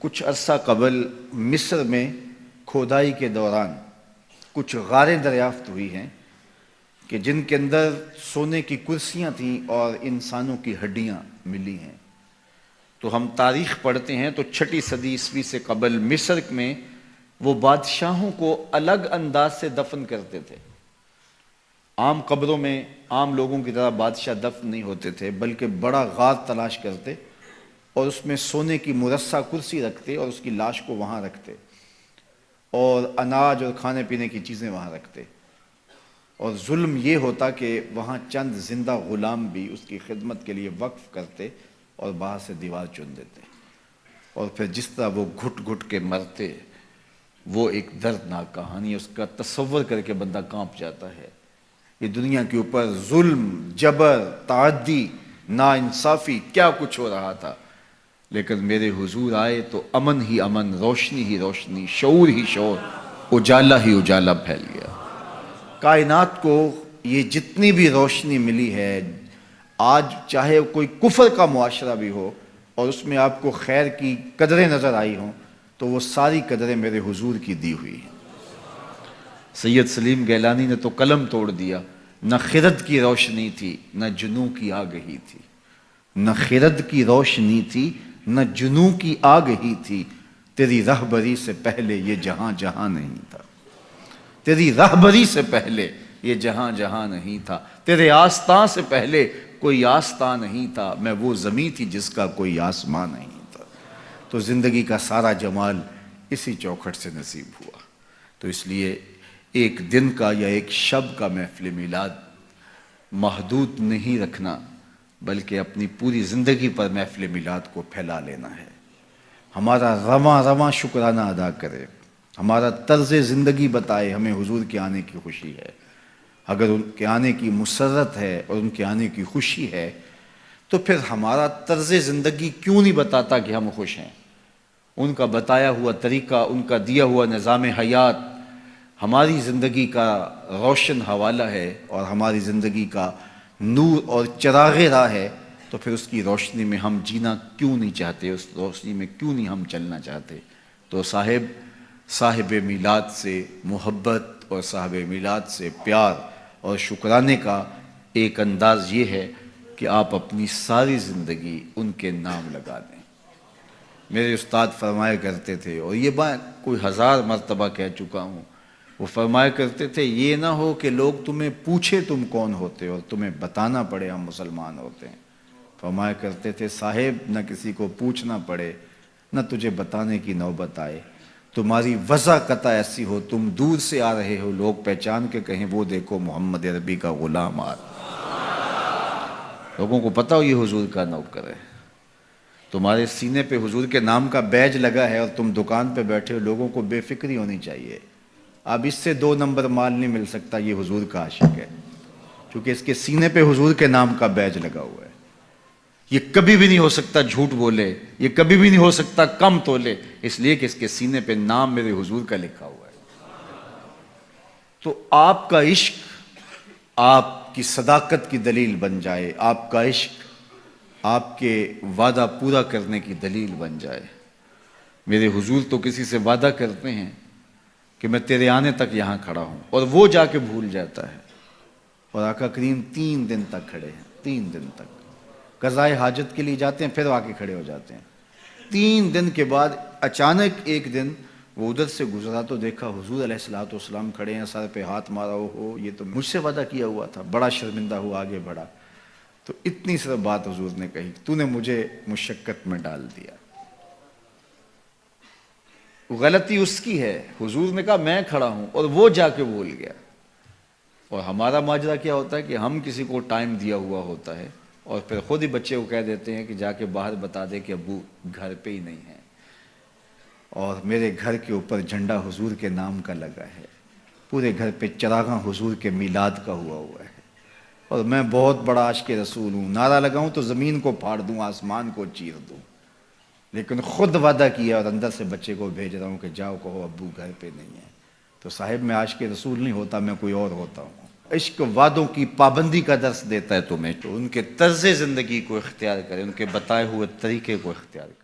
کچھ عرصہ قبل مصر میں کھودائی کے دوران کچھ غاریں دریافت ہوئی ہیں کہ جن کے اندر سونے کی کرسیاں تھیں اور انسانوں کی ہڈیاں ملی ہیں۔ تو ہم تاریخ پڑھتے ہیں تو 6 صدی عیسوی سے قبل مصر میں وہ بادشاہوں کو الگ انداز سے دفن کرتے تھے۔ عام قبروں میں عام لوگوں کی طرح بادشاہ دفن نہیں ہوتے تھے، بلکہ بڑا غار تلاش کرتے اور اس میں سونے کی مرصع کرسی رکھتے اور اس کی لاش کو وہاں رکھتے اور اناج اور کھانے پینے کی چیزیں وہاں رکھتے، اور ظلم یہ ہوتا کہ وہاں چند زندہ غلام بھی اس کی خدمت کے لیے وقف کرتے اور باہر سے دیوار چن دیتے، اور پھر جس طرح وہ گھٹ گھٹ کے مرتے، وہ ایک دردناک کہانی، اس کا تصور کر کے بندہ کانپ جاتا ہے۔ یہ دنیا کے اوپر ظلم، جبر، تعدی، ناانصافی کیا کچھ ہو رہا تھا، لیکن میرے حضور آئے تو امن ہی امن، روشنی ہی روشنی، شعور ہی شعور، اجالا ہی اجالا پھیل گیا۔ کائنات کو یہ جتنی بھی روشنی ملی ہے، آج چاہے کوئی کفر کا معاشرہ بھی ہو اور اس میں آپ کو خیر کی قدریں نظر آئی ہوں، تو وہ ساری قدریں میرے حضور کی دی ہوئی ہیں۔ سید سلیم گیلانی نے تو قلم توڑ دیا، نہ خرد کی روشنی تھی نہ جنوں کی آگہی تھی، نہ خرد کی روشنی تھی نہ جنوں کی آگہی تھی، تیری رہبری سے پہلے یہ جہاں جہاں نہیں تھا، تیری رہبری سے پہلے یہ جہاں جہاں نہیں تھا، تیرے آستاں سے پہلے کوئی آستاں نہیں تھا، میں وہ زمین تھی جس کا کوئی آسمان نہیں تھا۔ تو زندگی کا سارا جمال اسی چوکھٹ سے نصیب ہوا۔ تو اس لیے ایک دن کا یا ایک شب کا محفل میلاد محدود نہیں رکھنا، بلکہ اپنی پوری زندگی پر محفل میلاد کو پھیلا لینا ہے۔ ہمارا رواں رواں شکرانہ ادا کرے، ہمارا طرز زندگی بتائے ہمیں حضور کے آنے کی خوشی ہے۔ اگر ان کے آنے کی مسرت ہے اور ان کے آنے کی خوشی ہے، تو پھر ہمارا طرز زندگی کیوں نہیں بتاتا کہ ہم خوش ہیں؟ ان کا بتایا ہوا طریقہ، ان کا دیا ہوا نظام حیات ہماری زندگی کا روشن حوالہ ہے اور ہماری زندگی کا نور اور چراغ راہ ہے، تو پھر اس کی روشنی میں ہم جینا کیوں نہیں چاہتے، اس روشنی میں کیوں نہیں ہم چلنا چاہتے؟ تو صاحب میلاد سے محبت اور صاحب میلاد سے پیار اور شکرانے کا ایک انداز یہ ہے کہ آپ اپنی ساری زندگی ان کے نام لگا دیں۔ میرے استاد فرمایا کرتے تھے، اور یہ بات کوئی 1000 مرتبہ کہہ چکا ہوں، وہ فرمایا کرتے تھے یہ نہ ہو کہ لوگ تمہیں پوچھے تم کون ہوتے اور تمہیں بتانا پڑے ہم مسلمان ہوتے ہیں۔ فرمایا کرتے تھے صاحب، نہ کسی کو پوچھنا پڑے نہ تجھے بتانے کی نوبت آئے، تمہاری وضع قطع ایسی ہو، تم دور سے آ رہے ہو، لوگ پہچان کے کہیں وہ دیکھو محمد عربی کا غلام آ رہا۔ لوگوں کو پتہ ہو یہ حضور کا نوکر ہے، تمہارے سینے پہ حضور کے نام کا بیج لگا ہے اور تم دکان پہ بیٹھے ہو، لوگوں کو بے فکری ہونی چاہیے۔ اب اس سے 2 نمبر مال نہیں مل سکتا، یہ حضور کا عاشق ہے، کیونکہ اس کے سینے پہ حضور کے نام کا بیج لگا ہوا ہے۔ یہ کبھی بھی نہیں ہو سکتا جھوٹ بولے، یہ کبھی بھی نہیں ہو سکتا کم تولے، اس لیے کہ اس کے سینے پہ نام میرے حضور کا لکھا ہوا ہے۔ تو آپ کا عشق آپ کی صداقت کی دلیل بن جائے، آپ کا عشق آپ کے وعدہ پورا کرنے کی دلیل بن جائے۔ میرے حضور تو کسی سے وعدہ کرتے ہیں کہ میں تیرے آنے تک یہاں کھڑا ہوں، اور وہ جا کے بھول جاتا ہے، اور آقا کریم 3 دن تک کھڑے ہیں، 3 دن تک قضائے حاجت کے لیے جاتے ہیں، پھر آ کے کھڑے ہو جاتے ہیں۔ 3 دن کے بعد اچانک ایک دن وہ ادھر سے گزرا تو دیکھا حضور علیہ الصلوۃ والسلام کھڑے ہیں، سر پہ ہاتھ مارا، ہو یہ تو مجھ سے وعدہ کیا ہوا تھا۔ بڑا شرمندہ ہوا، آگے بڑھا تو اتنی صرف بات حضور نے کہی، تو نے مجھے مشقت میں ڈال دیا۔ غلطی اس کی ہے، حضور نے کہا میں کھڑا ہوں اور وہ جا کے بھول گیا۔ اور ہمارا ماجرا کیا ہوتا ہے کہ ہم کسی کو ٹائم دیا ہوا ہوتا ہے اور پھر خود ہی بچے کو کہہ دیتے ہیں کہ جا کے باہر بتا دے کہ ابو گھر پہ ہی نہیں ہے، اور میرے گھر کے اوپر جھنڈا حضور کے نام کا لگا ہے، پورے گھر پہ چراغاں حضور کے میلاد کا ہوا ہے، اور میں بہت بڑا عاشق رسول ہوں، نعرہ لگاؤں تو زمین کو پھاڑ دوں، آسمان کو چیر دوں، لیکن خود وعدہ کیا اور اندر سے بچے کو بھیج رہا ہوں کہ جاؤ کہو ابو گھر پہ نہیں ہے۔ تو صاحب میں عاشق رسول نہیں ہوتا، میں کوئی اور ہوتا ہوں۔ عشق وعدوں کی پابندی کا درس دیتا ہے تمہیں، تو ان کے طرز زندگی کو اختیار کرے، ان کے بتائے ہوئے طریقے کو اختیار کرے۔